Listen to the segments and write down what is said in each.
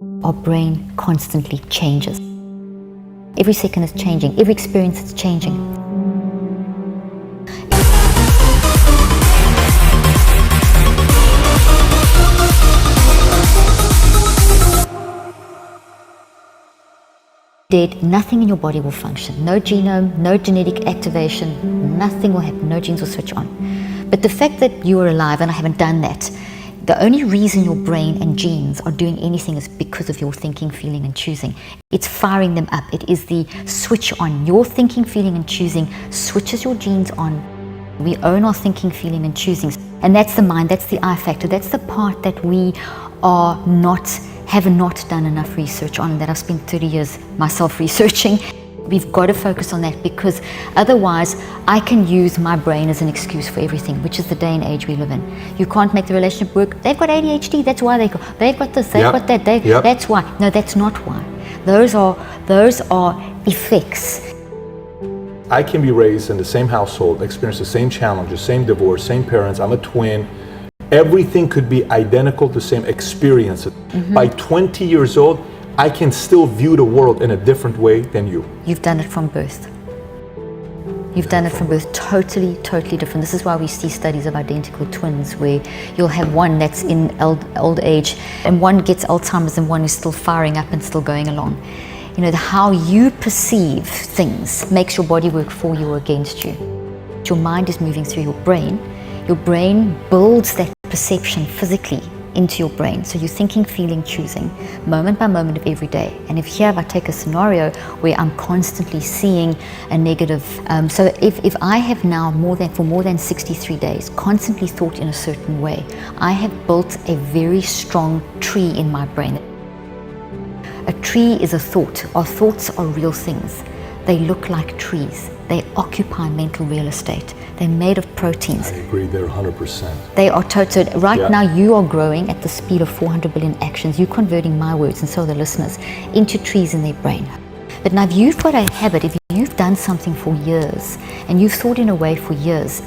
Our brain constantly changes. Every second is changing, every experience is changing. Dead, nothing in your body will function. No genome, no genetic activation, nothing will happen, no genes will switch on. But the fact that you are alive, and I haven't done that, the only reason your brain and genes are doing anything is because of your thinking, feeling, and choosing. It's firing them up. It is the switch on. Your thinking, feeling, and choosing switches your genes on. We own our thinking, feeling, and choosing. And that's the mind, that's the I factor, that's the part that we have not done enough research on, that I've spent 30 years myself researching. We've got to focus on that, because otherwise I can use my brain as an excuse for everything, which is the day and age we live in. You can't make the relationship work. They've got ADHD, that's why they've got this, they've got that, that's why. No, that's not why. Those are effects. I can be raised in the same household, experience the same challenges, same divorce, same parents, I'm a twin. Everything could be identical, the same experiences. By 20 years old, I can still view the world in a different way than you. You've done it from birth. You've done it from birth, totally different. This is why we see studies of identical twins where you'll have one that's in old age and one gets Alzheimer's and one is still firing up and still going along. You know, how you perceive things makes your body work for you or against you. Your mind is moving through your brain. Your brain builds that perception physically into your brain. So you're thinking, feeling, choosing, moment by moment of every day. And if I take a scenario where I'm constantly seeing a negative, so if I have now for more than 63 days constantly thought in a certain way, I have built a very strong tree in my brain. A tree is a thought. Our thoughts are real things. They look like trees. They occupy mental real estate. They're made of proteins. I agree, they're 100%. They are total. Right now, you are growing at the speed of 400 billion actions. You're converting my words, and so are the listeners, into trees in their brain. But now, if you've got a habit, if you've done something for years, and you've thought in a way for years,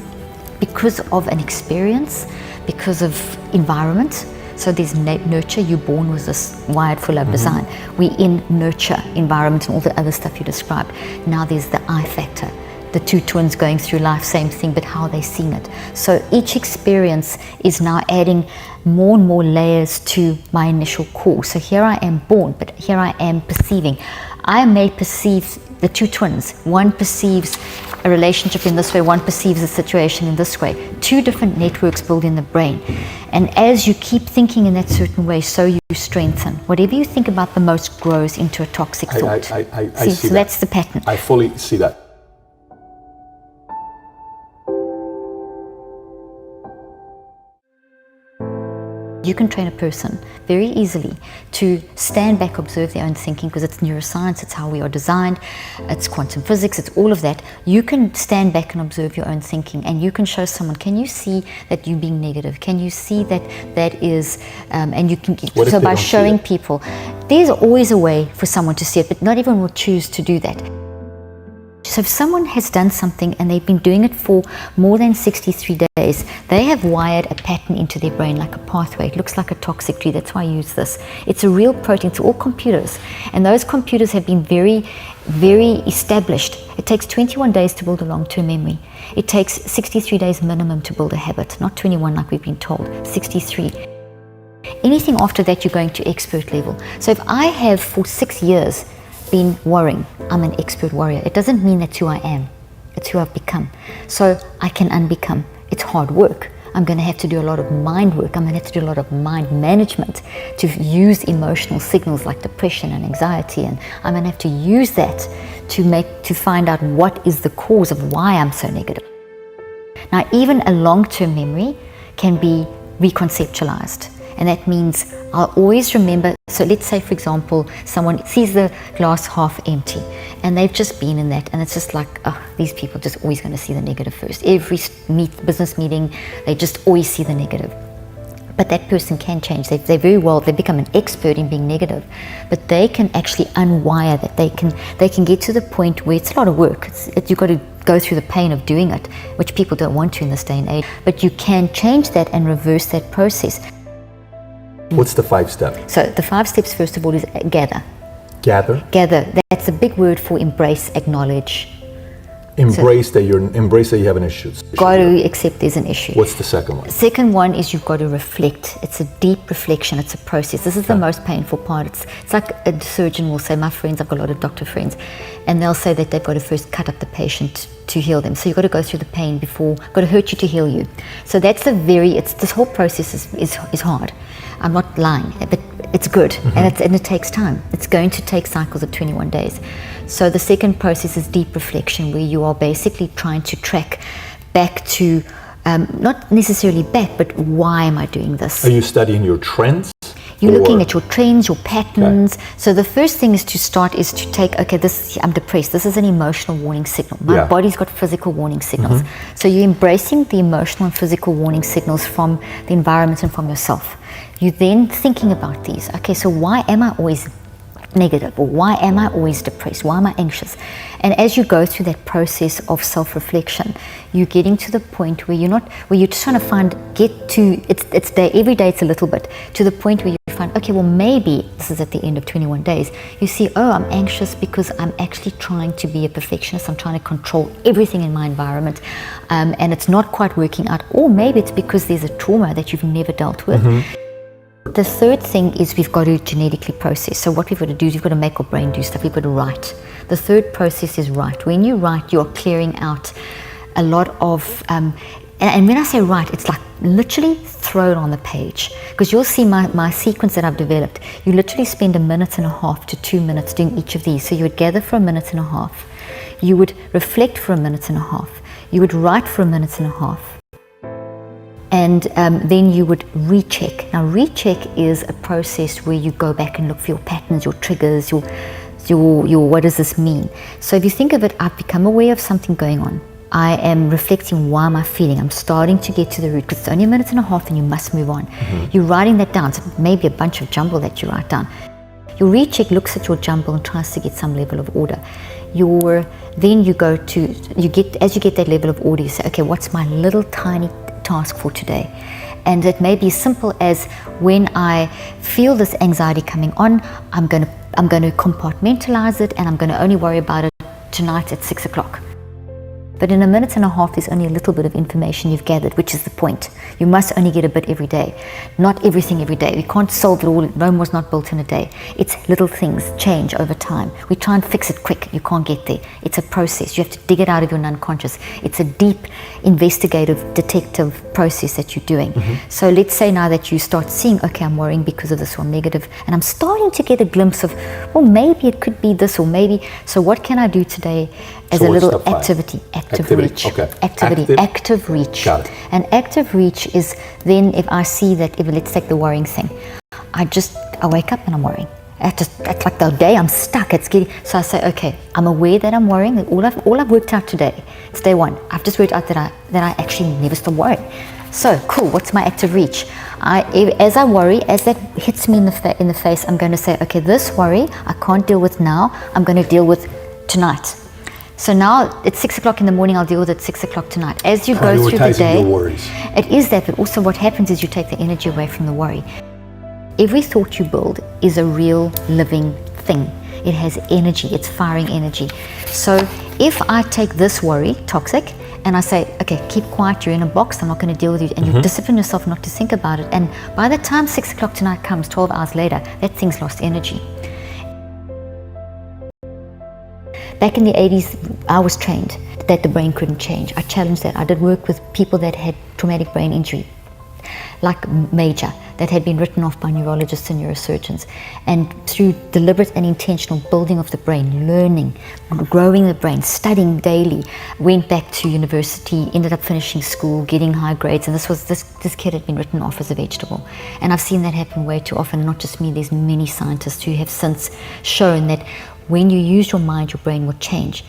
because of an experience, because of environment, so there's nurture, you're born with this wired for love design. We in nurture, environment, and all the other stuff you described. Now there's the I factor. The two twins going through life, same thing, but how they've seen it. So each experience is now adding more and more layers to my initial core. So here I am born, but here I am perceiving. I may perceive the two twins. One perceives a relationship in this way, one perceives a situation in this way. Two different networks build in the brain. And as you keep thinking in that certain way, so you strengthen. Whatever you think about the most grows into a toxic thought. I see so that. That's the pattern. I fully see that. You can train a person very easily to stand back, observe their own thinking, because it's neuroscience, it's how we are designed, it's quantum physics, it's all of that. You can stand back and observe your own thinking, and you can show someone, can you see that you're being negative? Can you see that is, and you can, so by showing people, there's always a way for someone to see it, but not everyone will choose to do that. So if someone has done something and they've been doing it for more than 63 days, they have wired a pattern into their brain like a pathway. It looks like a toxic tree. That's why I use this. It's a real protein. It's all computers. And those computers have been very, very established. It takes 21 days to build a long-term memory. It takes 63 days minimum to build a habit, not 21 like we've been told, 63. Anything after that, you're going to expert level. So if I have for 6 years been worrying, I'm an expert warrior. It doesn't mean that's who I am. It's who I've become. So I can unbecome. It's hard work. I'm going to have to do a lot of mind work. I'm going to have to do a lot of mind management to use emotional signals like depression and anxiety. And I'm going to have to use that to find out what is the cause of why I'm so negative. Now, even a long-term memory can be reconceptualized. And that means I'll always remember, so let's say, for example, someone sees the glass half empty and they've just been in that, and it's just like, oh, these people are just always going to see the negative first. Every business meeting, they just always see the negative. But that person can change. They become an expert in being negative, but they can actually unwire that. They can get to the point where it's a lot of work. You've got to go through the pain of doing it, which people don't want to in this day and age, but you can change that and reverse that process. What's the 5 step? So the 5 steps, first of all, is gather. Gather. Gather. That's a big word for embrace, acknowledge. Embrace that you have an issue. Got to accept there's an issue. What's the second one? Second one is you've got to reflect. It's a deep reflection. It's a process. This is the most painful part. It's like a surgeon will say, my friends, I've got a lot of doctor friends, and they'll say that they've got to first cut up the patient to heal them. So you've got to go through the pain before, got to hurt you to heal you. So that's this whole process is hard. I'm not lying, but it's good, and it takes time. It's going to take cycles of 21 days. So the second process is deep reflection, where you are basically trying to track back to, not necessarily back, but why am I doing this? Are you studying your trends? You're looking at your trends, your patterns. Okay. So the first thing is to take, I'm depressed. This is an emotional warning signal. My body's got physical warning signals. So you're embracing the emotional and physical warning signals from the environment and from yourself. You're then thinking about these. Okay, so why am I always negative, or why am I always depressed? Why am I anxious? And as you go through that process of self-reflection, you're getting to the point where you're just trying to it's day, every day it's a little bit, to the point where you find, okay, well maybe this is at the end of 21 days. You see, oh, I'm anxious because I'm actually trying to be a perfectionist. I'm trying to control everything in my environment, and it's not quite working out. Or maybe it's because there's a trauma that you've never dealt with. The third thing is we've got to genetically process. So what we've got to do is we've got to make our brain do stuff. We've got to write. The third process is write. When you write, you're clearing out a lot of, and when I say write, it's like literally throw it on the page. Because you'll see my sequence that I've developed. You literally spend 1.5 minutes to 2 minutes doing each of these. So you would gather for 1.5 minutes. You would reflect for 1.5 minutes. You would write for 1.5 minutes. And then you would recheck. Now, recheck is a process where you go back and look for your patterns, your triggers, your what does this mean? So if you think of it, I've become aware of something going on. I am reflecting, why am I feeling? I'm starting to get to the root, because it's only 1.5 minutes and you must move on. You're writing that down. So maybe a bunch of jumble that you write down. Your recheck looks at your jumble and tries to get some level of order. Then you go to, as you get that level of order, you say, okay, what's my little tiny task for today? And it may be as simple as, when I feel this anxiety coming on, I'm going to compartmentalize it, and I'm going to only worry about it tonight at 6 o'clock. But in 1.5 minutes, there's only a little bit of information you've gathered, which is the point. You must only get a bit every day, not everything every day. We can't solve it all. Rome was not built in a day. It's little things change over time. We try and fix it quick. You can't get there. It's a process. You have to dig it out of your unconscious. It's a deep, investigative, detective process that you're doing. So let's say now that you start seeing, okay, I'm worrying because of this, or I'm negative, and I'm starting to get a glimpse of, well, maybe it could be this, or maybe, so what can I do today as a little activity? Active reach. Okay. Active reach. Got it. And active reach is then, if I see that, let's take the worrying thing. I wake up and I'm worrying. That's like the day I'm stuck. So I say, okay, I'm aware that I'm worrying. All I've worked out today, it's day 1. I've just worked out that I actually never stop worrying. So cool. What's my active reach? As I worry, as that hits me in the face, I'm going to say, okay, this worry I can't deal with now. I'm going to deal with tonight. So now it's 6 o'clock in the morning, I'll deal with it 6 o'clock tonight. As you go through the day, your worries. It is that, but also what happens is you take the energy away from the worry. Every thought you build is a real living thing. It has energy, it's firing energy. So if I take this worry, toxic, and I say, okay, keep quiet, you're in a box, I'm not going to deal with you, and you discipline yourself not to think about it, and by the time 6 o'clock tonight comes, 12 hours later, that thing's lost energy. Back in the 80s, I was trained that the brain couldn't change. I challenged that. I did work with people that had traumatic brain injury, like major, that had been written off by neurologists and neurosurgeons. And through deliberate and intentional building of the brain, learning, growing the brain, studying daily, went back to university, ended up finishing school, getting high grades. And this kid had been written off as a vegetable. And I've seen that happen way too often. Not just me, there's many scientists who have since shown that when you use your mind, your brain will change.